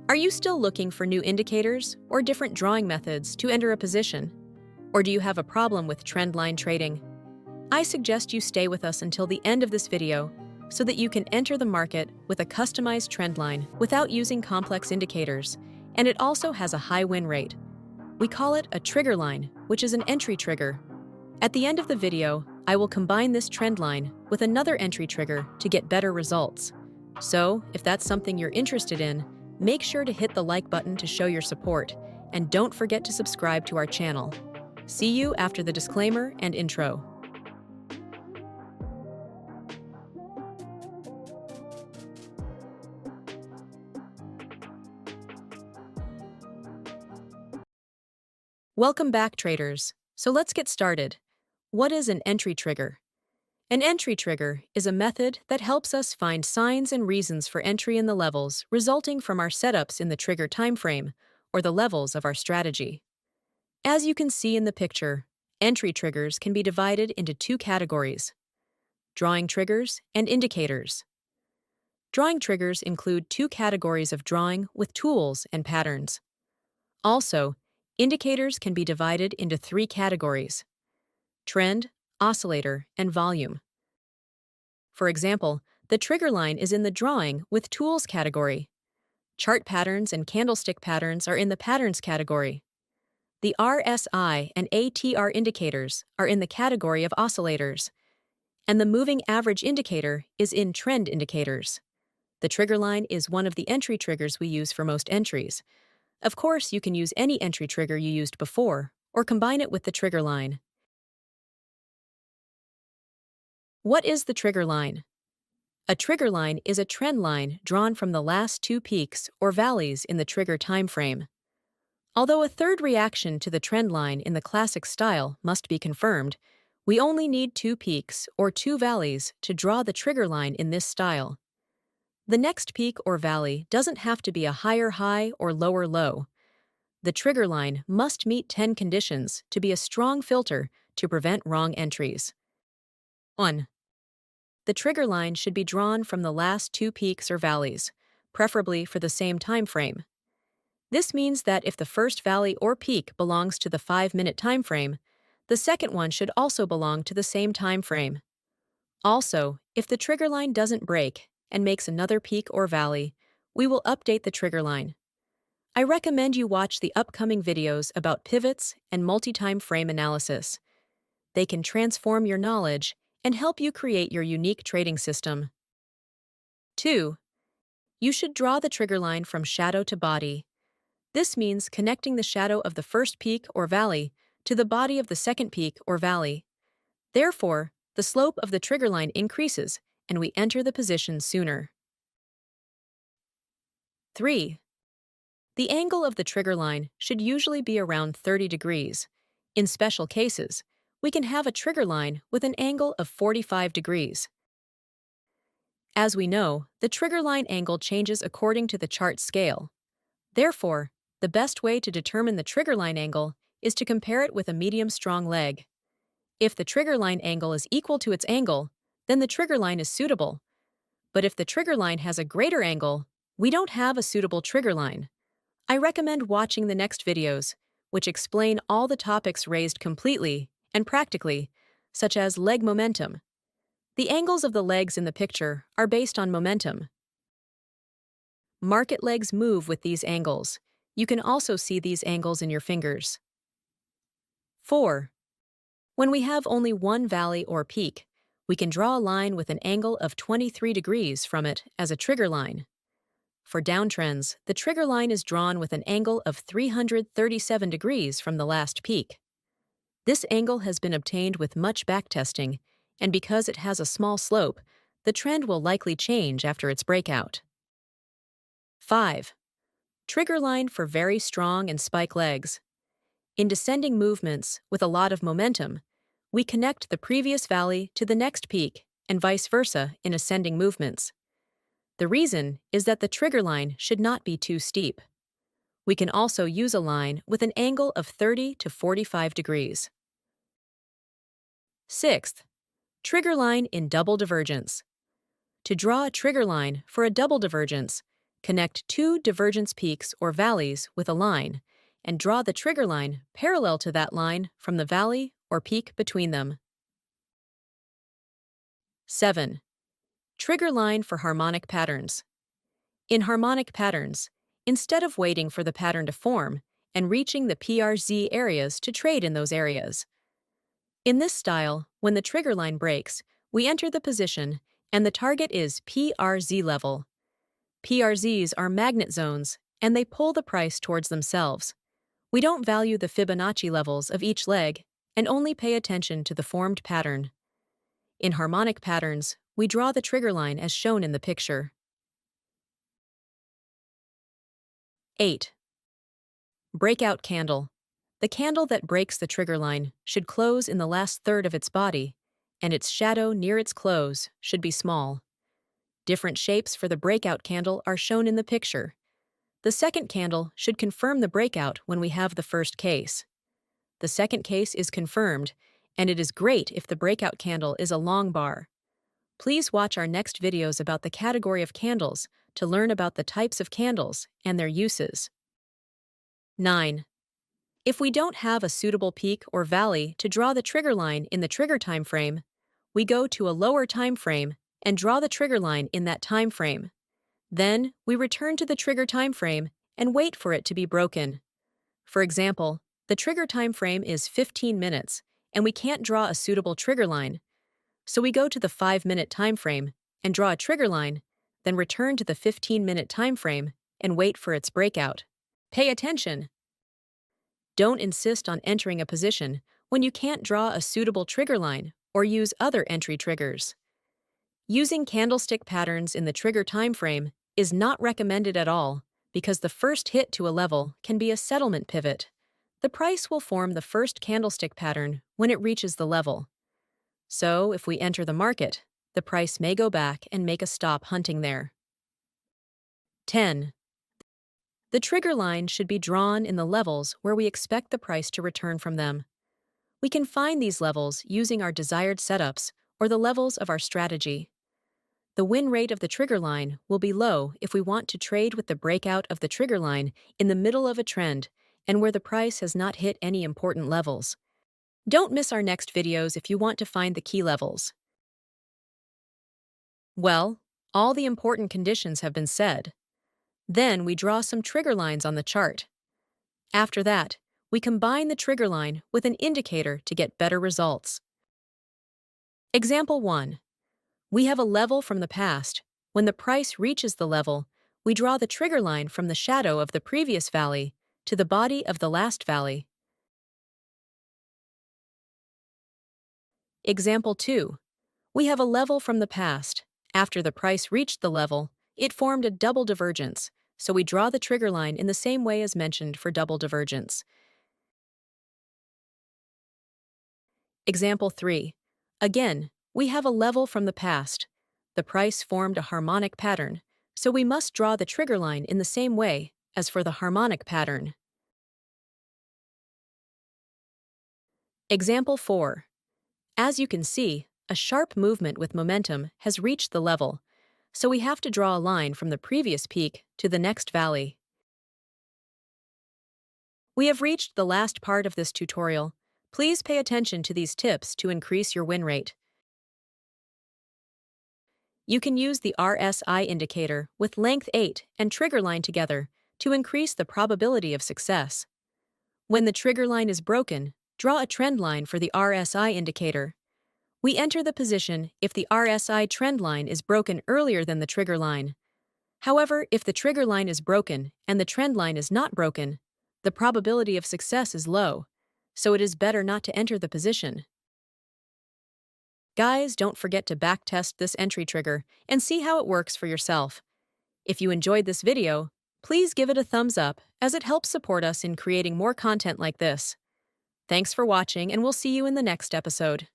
Are you still looking for new indicators or different drawing methods to enter a position? Or do you have a problem with trendline trading? I suggest you stay with us until the end of this video so that you can enter the market with a customized trendline without using complex indicators, and it also has a high win rate. We call it a trigger line, which is an entry trigger. At the end of the video, I will combine this trend line with another entry trigger to get better results. So, if that's something you're interested in, make sure to hit the like button to show your support, and don't forget to subscribe to our channel. See you after the disclaimer and intro. Welcome back, traders. So let's get started. What is an entry trigger? An entry trigger is a method that helps us find signs and reasons for entry in the levels resulting from our setups in the trigger timeframe, or the levels of our strategy. As you can see in the picture, entry triggers can be divided into two categories: drawing triggers and indicators. Drawing triggers include two categories of drawing with tools and patterns. Also, indicators can be divided into three categories: trend, oscillator, and volume. For example, the trigger line is in the drawing with tools category. Chart patterns and candlestick patterns are in the patterns category. The RSI and ATR indicators are in the category of oscillators, and the moving average indicator is in trend indicators. The trigger line is one of the entry triggers we use for most entries. Of course, you can use any entry trigger you used before, or combine it with the trigger line. What is the trigger line? A trigger line is a trend line drawn from the last two peaks or valleys in the trigger timeframe. Although a third reaction to the trend line in the classic style must be confirmed, we only need two peaks or two valleys to draw the trigger line in this style. The next peak or valley doesn't have to be a higher high or lower low. The trigger line must meet 10 conditions to be a strong filter to prevent wrong entries. 1. The trigger line should be drawn from the last two peaks or valleys, preferably for the same time frame. This means that if the first valley or peak belongs to the 5-minute time frame, the second one should also belong to the same time frame. Also, if the trigger line doesn't break and makes another peak or valley, we will update the trigger line. I recommend you watch the upcoming videos about pivots and multi-time frame analysis. They can transform your knowledge and help you create your unique trading system. 2. You should draw the trigger line from shadow to body. This means connecting the shadow of the first peak or valley to the body of the second peak or valley. Therefore, the slope of the trigger line increases and we enter the position sooner. 3. The angle of the trigger line should usually be around 30 degrees. In special cases, we can have a trigger line with an angle of 45 degrees. As we know, the trigger line angle changes according to the chart scale. Therefore, the best way to determine the trigger line angle is to compare it with a medium-strong leg. If the trigger line angle is equal to its angle, then the trigger line is suitable. But if the trigger line has a greater angle, we don't have a suitable trigger line. I recommend watching the next videos, which explain all the topics raised completely and practically, such as leg momentum. The angles of the legs in the picture are based on momentum. Market legs move with these angles. You can also see these angles in your fingers. 4. When we have only one valley or peak, we can draw a line with an angle of 23 degrees from it as a trigger line. For downtrends, the trigger line is drawn with an angle of 337 degrees from the last peak. This angle has been obtained with much backtesting, and because it has a small slope, the trend will likely change after its breakout. 5. Trigger line for very strong and spike legs. In descending movements with a lot of momentum, we connect the previous valley to the next peak and vice versa in ascending movements. The reason is that the trigger line should not be too steep. We can also use a line with an angle of 30 to 45 degrees. 6th, trigger line in double divergence. To draw a trigger line for a double divergence, Connect two divergence peaks or valleys with a line, and draw the trigger line parallel to that line from the valley or peak between them. 7. Trigger line for harmonic patterns. In harmonic patterns, instead of waiting for the pattern to form and reaching the PRZ areas to trade in those areas. In this style, when the trigger line breaks, we enter the position and the target is PRZ level. PRZs are magnet zones, and they pull the price towards themselves. We don't value the Fibonacci levels of each leg and only pay attention to the formed pattern. In harmonic patterns, we draw the trigger line as shown in the picture. 8. Breakout candle. The candle that breaks the trigger line should close in the last third of its body, and its shadow near its close should be small. Different shapes for the breakout candle are shown in the picture. The second candle should confirm the breakout when we have the first case. The second case is confirmed, and it is great if the breakout candle is a long bar. Please watch our next videos about the category of candles to learn about the types of candles and their uses. 9. If we don't have a suitable peak or valley to draw the trigger line in the trigger time frame, we go to a lower time frame and draw the trigger line in that time frame. Then, we return to the trigger time frame and wait for it to be broken. For example, the trigger time frame is 15 minutes, and we can't draw a suitable trigger line. So we go to the 5-minute time frame and draw a trigger line, then return to the 15-minute time frame and wait for its breakout. Pay attention! Don't insist on entering a position when you can't draw a suitable trigger line or use other entry triggers. Using candlestick patterns in the trigger time frame is not recommended at all because the first hit to a level can be a settlement pivot. The price will form the first candlestick pattern when it reaches the level. So, if we enter the market, the price may go back and make a stop hunting there. 10. The trigger line should be drawn in the levels where we expect the price to return from them. We can find these levels using our desired setups or the levels of our strategy. The win rate of the trigger line will be low if we want to trade with the breakout of the trigger line in the middle of a trend and where the price has not hit any important levels. Don't miss our next videos if you want to find the key levels. Well, all the important conditions have been said. Then we draw some trigger lines on the chart. After that, we combine the trigger line with an indicator to get better results. Example 1. We have a level from the past. When the price reaches the level, we draw the trigger line from the shadow of the previous valley to the body of the last valley. Example 2. We have a level from the past. After the price reached the level, it formed a double divergence, so we draw the trigger line in the same way as mentioned for double divergence. Example 3. Again, we have a level from the past. The price formed a harmonic pattern, so we must draw the trigger line in the same way as for the harmonic pattern. Example 4. As you can see, a sharp movement with momentum has reached the level, so we have to draw a line from the previous peak to the next valley. We have reached the last part of this tutorial. Please pay attention to these tips to increase your win rate. You can use the RSI indicator with length 8 and trigger line together to increase the probability of success. When the trigger line is broken, draw a trend line for the RSI indicator. We enter the position if the RSI trend line is broken earlier than the trigger line. However, if the trigger line is broken and the trend line is not broken, the probability of success is low, so it is better not to enter the position. Guys, don't forget to backtest this entry trigger and see how it works for yourself. If you enjoyed this video, please give it a thumbs up as it helps support us in creating more content like this. Thanks for watching, and we'll see you in the next episode.